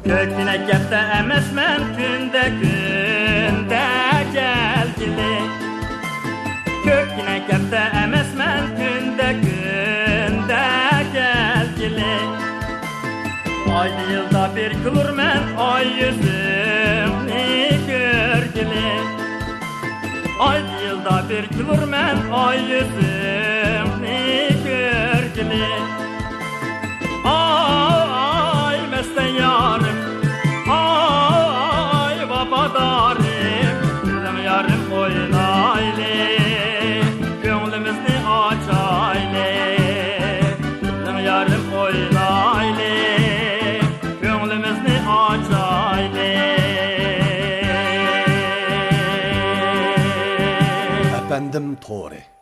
Köküne gette emesmen günde gelgili. Köküne gette emesmen günde gelgili. Aylı yılda bir kılır men ay yüzümni görgili. Aylı yılda bir kılır men ay yüzümni görgili. Ay meste yarım, ay babadarım, bizim yarım oynaylı, gönlümüzü açaylı, bizim yarım oynaylı, gönlümüzü açaylı. Efendim Tore.